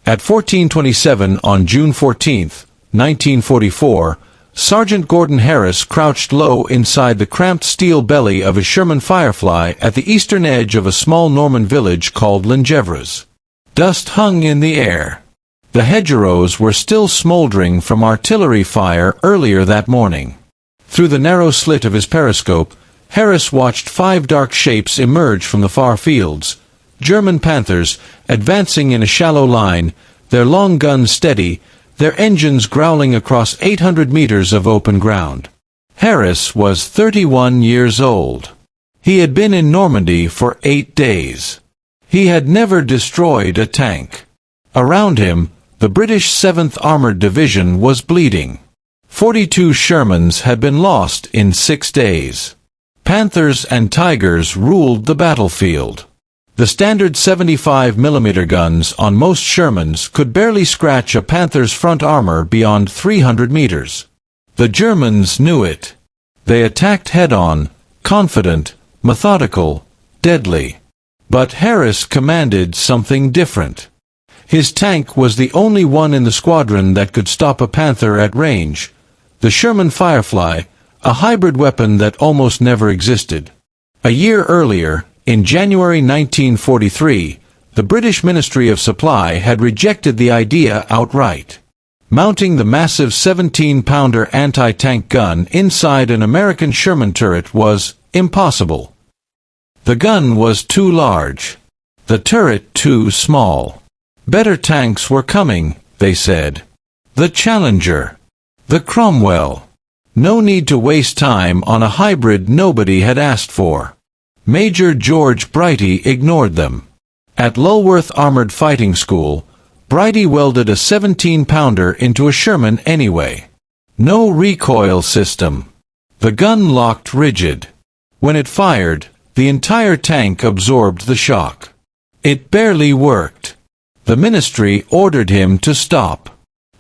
At 14:27 on June 14, 1944, Sergeant Gordon Harris crouched low inside the cramped steel belly of a Sherman Firefly at the eastern edge of a small Norman village called Lingèvres. Dust hung in the air. The hedgerows were still smoldering from artillery fire earlier that morning. Through the narrow slit of his periscope, Harris watched 5 dark shapes emerge from the far fields, German Panthers, advancing in a shallow line, their long guns steady, their engines growling across 800 meters of open ground. Harris was 31 years old. He had been in Normandy for 8 days. He had never destroyed a tank. Around him, the British 7th Armored Division was bleeding. 42 Shermans had been lost in 6 days. Panthers and Tigers ruled the battlefield. The standard 75mm guns on most Shermans could barely scratch a Panther's front armor beyond 300 meters. The Germans knew it. They attacked head-on, confident, methodical, deadly. But Harris commanded something different. His tank was the only one in the squadron that could stop a Panther at range. The Sherman Firefly, a hybrid weapon that almost never existed. A year earlier, in January 1943, the British Ministry of Supply had rejected the idea outright. Mounting the massive 17-pounder anti-tank gun inside an American Sherman turret was impossible. The gun was too large. The turret too small. Better tanks were coming, they said. The Challenger. The Cromwell. No need to waste time on a hybrid nobody had asked for. Major George Brighty ignored them. At Lulworth Armored Fighting School, Brighty welded a 17-pounder into a Sherman anyway. No recoil system. The gun locked rigid. When it fired, the entire tank absorbed the shock. It barely worked. The ministry ordered him to stop.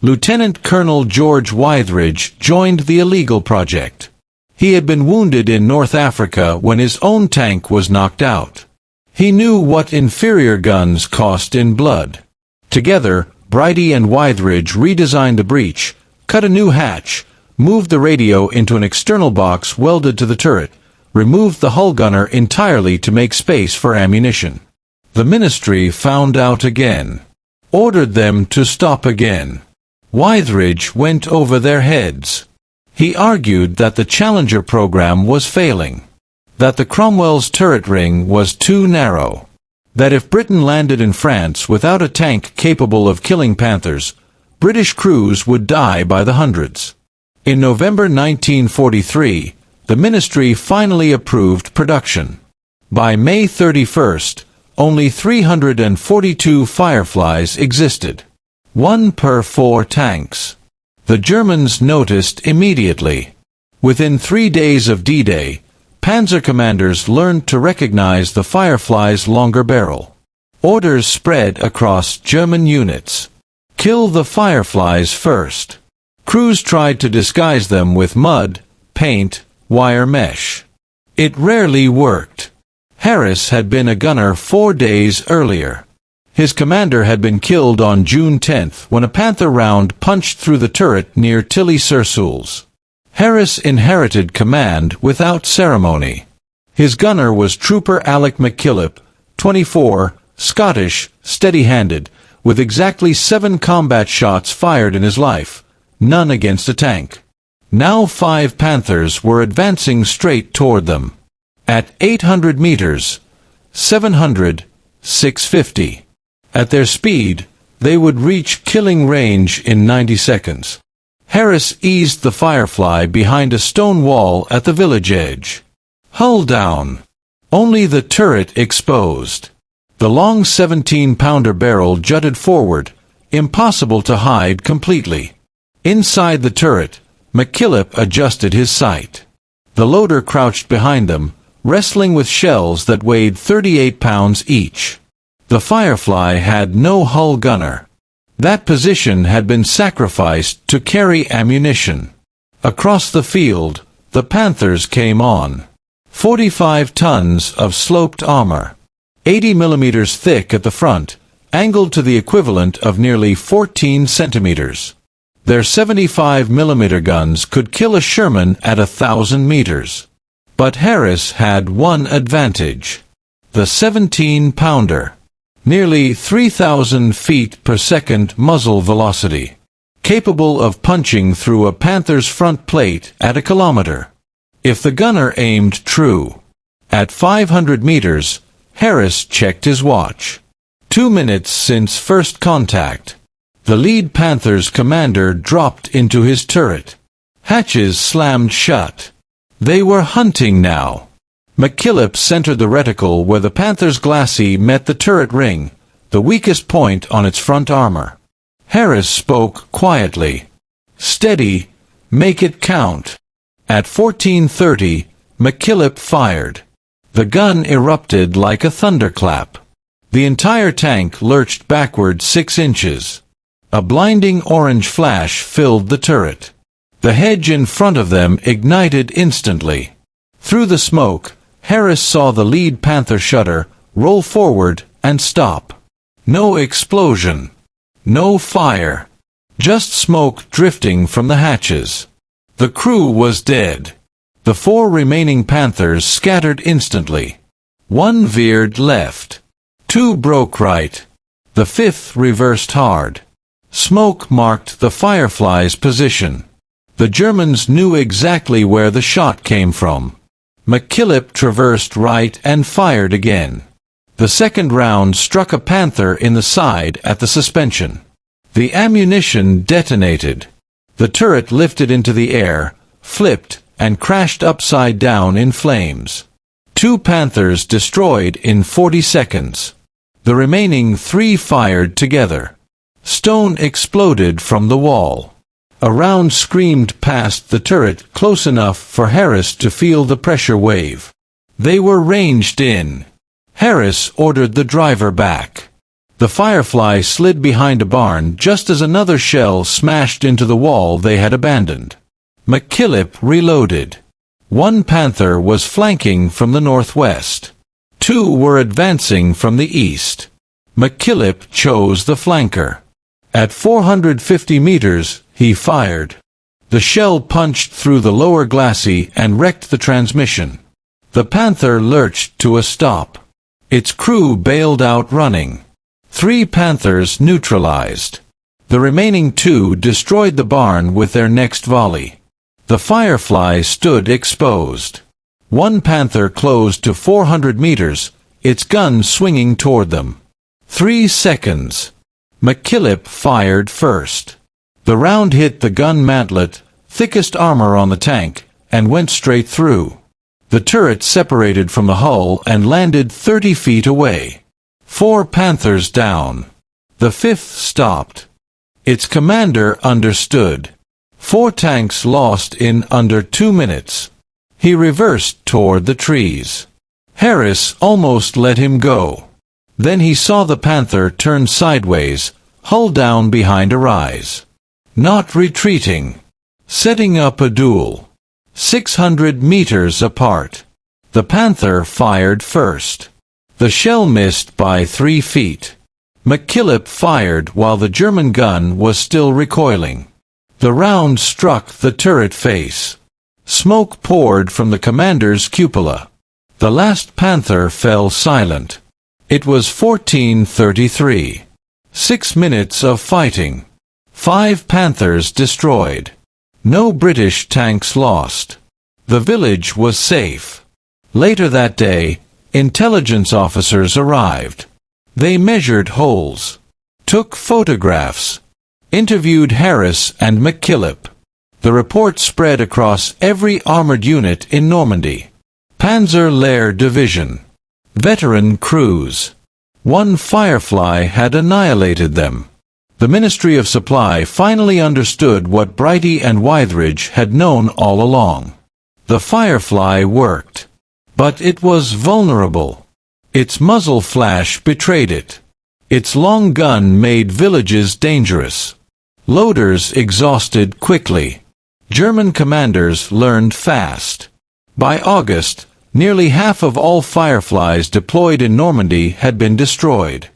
Lieutenant Colonel George Wytheridge joined the illegal project. He had been wounded in North Africa when his own tank was knocked out. He knew what inferior guns cost in blood. Together, Brighty and Wytheridge redesigned the breech, cut a new hatch, moved the radio into an external box welded to the turret, removed the hull gunner entirely to make space for ammunition. The ministry found out again. Ordered them to stop again. Wytheridge went over their heads. He argued that the Challenger program was failing, that the Cromwell's turret ring was too narrow, that if Britain landed in France without a tank capable of killing Panthers, British crews would die by the hundreds. In November 1943, the ministry finally approved production. By May 31st, only 342 Fireflies existed. 1 per 4 tanks. The Germans noticed immediately. Within 3 days of D-Day, Panzer commanders learned to recognize the Firefly's longer barrel. Orders spread across German units. Kill the Fireflies first. Crews tried to disguise them with mud, paint, wire mesh. It rarely worked. Harris had been a gunner 4 days earlier. His commander had been killed on June 10 when a Panther round punched through the turret near Tilly-sur-Seulles. Harris inherited command without ceremony. His gunner was Trooper Alec McKillip, 24, Scottish, steady-handed, with exactly 7 combat shots fired in his life, none against a tank. Now 5 Panthers were advancing straight toward them. At 800 meters, 700, 650. At their speed, they would reach killing range in 90 seconds. Harris eased the Firefly behind a stone wall at the village edge. Hull down. Only the turret exposed. The long 17-pounder barrel jutted forward, impossible to hide completely. Inside the turret, McKillip adjusted his sight. The loader crouched behind them, wrestling with shells that weighed 38 pounds each. The Firefly had no hull gunner. That position had been sacrificed to carry ammunition. Across the field, the Panthers came on. 45 tons of sloped armor. 80 millimeters thick at the front, angled to the equivalent of nearly 14 centimeters. Their 75mm guns could kill a Sherman at 1,000 meters. But Harris had one advantage: the 17-pounder. Nearly 3,000 feet per second muzzle velocity, capable of punching through a Panther's front plate at a kilometer. If the gunner aimed true. At 500 meters, Harris checked his watch. 2 minutes since first contact. The lead Panther's commander dropped into his turret. Hatches slammed shut. They were hunting now. McKillip centered the reticle where the Panther's glacis met the turret ring, the weakest point on its front armor. Harris spoke quietly. "Steady, make it count." At 14:30, McKillip fired. The gun erupted like a thunderclap. The entire tank lurched backward 6 inches. A blinding orange flash filled the turret. The hedge in front of them ignited instantly. Through the smoke, Harris saw the lead Panther shudder, roll forward, and stop. No explosion. No fire. Just smoke drifting from the hatches. The crew was dead. The 4 remaining Panthers scattered instantly. 1 veered left. 2 broke right. The 5th reversed hard. Smoke marked the Fireflies' position. The Germans knew exactly where the shot came from. McKillip traversed right and fired again. The second round struck a Panther in the side at the suspension. The ammunition detonated. The turret lifted into the air, flipped, and crashed upside down in flames. 2 Panthers destroyed in 40 seconds. The remaining 3 fired together. Stone exploded from the wall. A round screamed past the turret close enough for Harris to feel the pressure wave. They were ranged in. Harris ordered the driver back. The Firefly slid behind a barn just as another shell smashed into the wall they had abandoned. McKillip reloaded. 1 Panther was flanking from the northwest. 2 were advancing from the east. McKillip chose the flanker. At 450 meters, he fired. The shell punched through the lower glacis and wrecked the transmission. The Panther lurched to a stop. Its crew bailed out running. 3 Panthers neutralized. The remaining 2 destroyed the barn with their next volley. The Firefly stood exposed. 1 Panther closed to 400 meters, its gun swinging toward them. 3 seconds. McKillip fired first. The round hit the gun mantlet, thickest armor on the tank, and went straight through. The turret separated from the hull and landed 30 feet away. 4 Panthers down. The 5th stopped. Its commander understood. 4 tanks lost in under 2 minutes. He reversed toward the trees. Harris almost let him go. Then he saw the Panther turn sideways, hull down behind a rise. Not retreating. Setting up a duel. 600 meters apart. The Panther fired first. The shell missed by 3 feet. McKillip fired while the German gun was still recoiling. The round struck the turret face. Smoke poured from the commander's cupola. The last Panther fell silent. It was 14:33. 6 minutes of fighting. 5 Panthers destroyed. No British tanks lost. The village was safe. Later that day, intelligence officers arrived. They measured holes, took photographs, interviewed Harris and McKillip. The report spread across every armored unit in Normandy. Panzer Lehr Division. Veteran crews. 1 Firefly had annihilated them. The Ministry of Supply finally understood what Brighty and Wytheridge had known all along. The Firefly worked. But it was vulnerable. Its muzzle flash betrayed it. Its long gun made villages dangerous. Loaders exhausted quickly. German commanders learned fast. By August, nearly half of all Fireflies deployed in Normandy had been destroyed.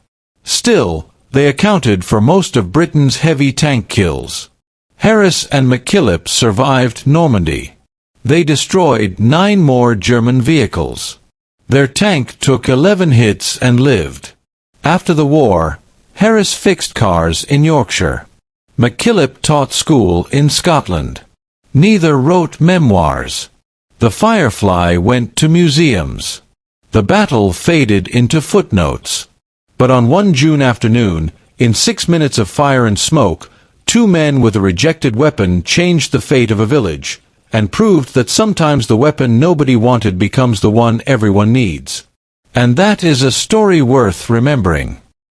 Still, They accounted for most of Britain's heavy tank kills. Harris and McKillip survived Normandy. They destroyed 9 more German vehicles. Their tank took 11 hits and lived. After the war, Harris fixed cars in Yorkshire. McKillip taught school in Scotland. Neither wrote memoirs. The Firefly went to museums. The battle faded into footnotes. But on one June afternoon, in 6 minutes of fire and smoke, 2 men with a rejected weapon changed the fate of a village, and proved that sometimes the weapon nobody wanted becomes the one everyone needs. And that is a story worth remembering.